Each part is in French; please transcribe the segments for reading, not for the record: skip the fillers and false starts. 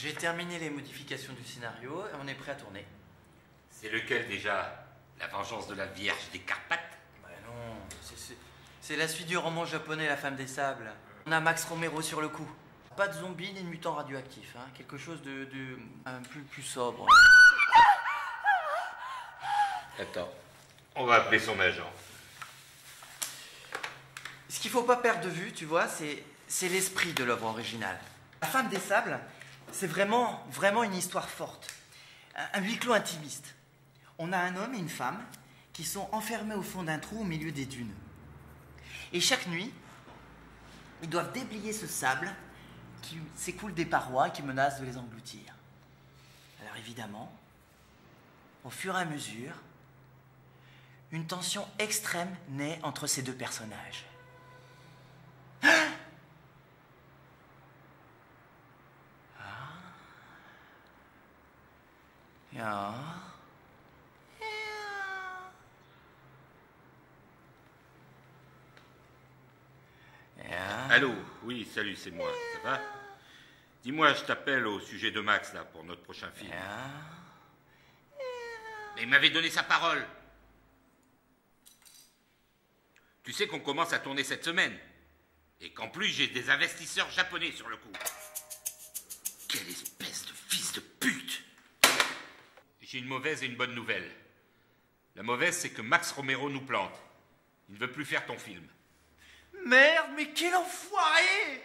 J'ai terminé les modifications du scénario et on est prêt à tourner. C'est lequel déjà? La vengeance de la Vierge des Carpates? Bah non, c'est la suite du roman japonais La Femme des Sables. On a Max Romero sur le coup. Pas de zombies ni de mutants radioactifs, hein. Quelque chose de un plus sobre. Attends, on va appeler son agent. Ce qu'il faut pas perdre de vue, tu vois, c'est l'esprit de l'œuvre originale. La Femme des Sables, c'est vraiment une histoire forte. Un huis clos intimiste. On a un homme et une femme qui sont enfermés au fond d'un trou au milieu des dunes. Et chaque nuit, ils doivent déblayer ce sable qui s'écoule des parois et qui menace de les engloutir. Alors évidemment, au fur et à mesure, une tension extrême naît entre ces deux personnages. Allô, oui, salut, c'est moi, ça va? Dis-moi, je t'appelle au sujet de Max, là, pour notre prochain film. Mais il m'avait donné sa parole. Tu sais qu'on commence à tourner cette semaine. Et qu'en plus, j'ai des investisseurs japonais sur le coup. Quelle espèce de fils de pute! J'ai une mauvaise et une bonne nouvelle. La mauvaise, c'est que Max Romero nous plante. Il ne veut plus faire ton film. Merde, mais quel enfoiré!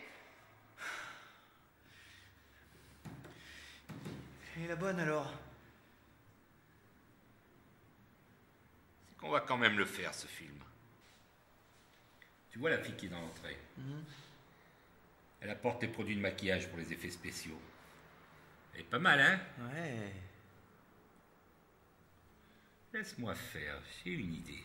Et la bonne alors? C'est qu'on va quand même le faire, ce film. Tu vois la fille qui est dans l'entrée? Elle apporte des produits de maquillage pour les effets spéciaux. Elle est pas mal, hein? Ouais. Laisse-moi faire, j'ai une idée.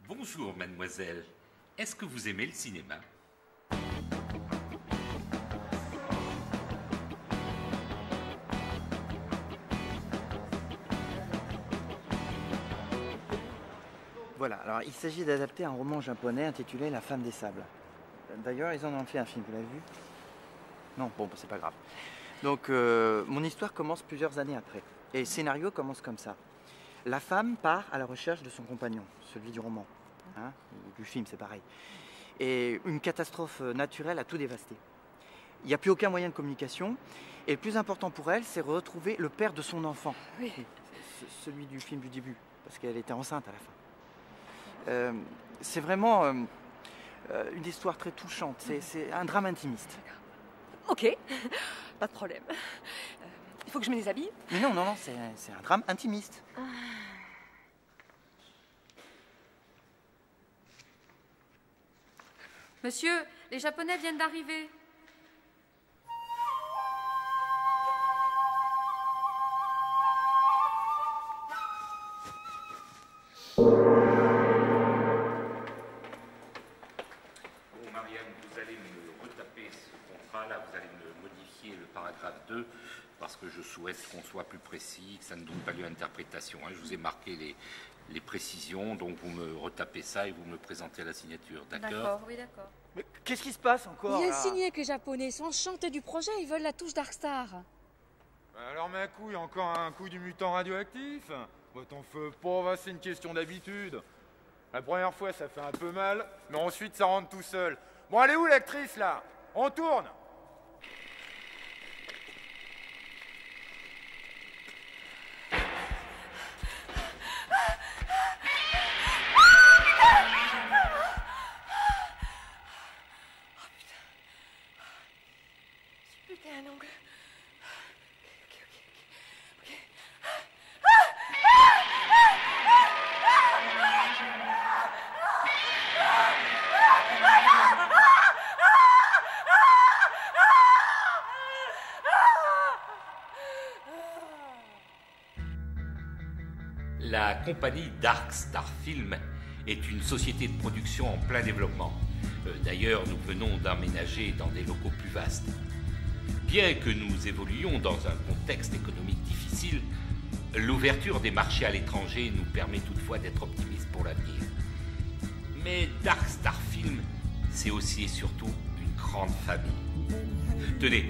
Bonjour, mademoiselle. Est-ce que vous aimez le cinéma? Voilà, alors il s'agit d'adapter un roman japonais intitulé La Femme des Sables. D'ailleurs, ils en ont fait un film, vous l'avez vu? Non, bon, c'est pas grave. Donc, mon histoire commence plusieurs années après. Et le scénario commence comme ça. La femme part à la recherche de son compagnon, celui du roman. Hein, du film, c'est pareil. Et une catastrophe naturelle a tout dévasté. Il n'y a plus aucun moyen de communication. Et le plus important pour elle, c'est retrouver le père de son enfant. Oui. Celui du film du début, parce qu'elle était enceinte à la fin. C'est vraiment une histoire très touchante. C'est un drame intimiste. Ok, pas de problème. Il faut que je me déshabille? Mais non, c'est un drame intimiste. Monsieur, les Japonais viennent d'arriver. Bon, Marianne, vous allez me retaper ce contrat-là, vous allez me modifier le paragraphe 2, parce que je souhaite qu'on soit plus précis, que ça ne donne pas lieu à interprétation. Hein. Je vous ai marqué les précisions, donc vous me retapez ça et vous me le présentez à la signature, d'accord? D'accord, oui, d'accord. Mais qu'est-ce qui se passe encore Il est là signé avec les Japonais, ils sont enchantés du projet, ils veulent la touche Darkstar. Alors ma couille, encore un coup du mutant radioactif? Bah t'en fais pas, c'est une question d'habitude. La première fois ça fait un peu mal, mais ensuite ça rentre tout seul. Bon, elle est où l'actrice là? On tourne! Putain, un angle. Ok. La compagnie Dark Star Film est une société de production en plein développement. D'ailleurs, nous venons d'emménager dans des locaux plus vastes. Bien que nous évoluions dans un contexte économique difficile, L'ouverture des marchés à l'étranger nous permet toutefois d'être optimistes pour l'avenir. Mais Dark Star Film, c'est aussi et surtout une grande famille. Tenez,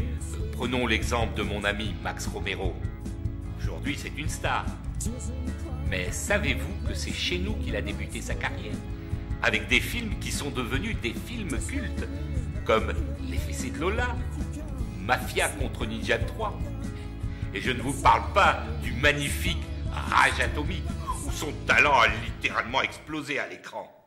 prenons l'exemple de mon ami Max Romero. Aujourd'hui, c'est une star. Mais savez-vous que c'est chez nous qu'il a débuté sa carrière? Avec des films qui sont devenus des films cultes, comme Les Fessées de Lola, Mafia contre Ninja 3. Et je ne vous parle pas du magnifique Rage Atomique, où son talent a littéralement explosé à l'écran.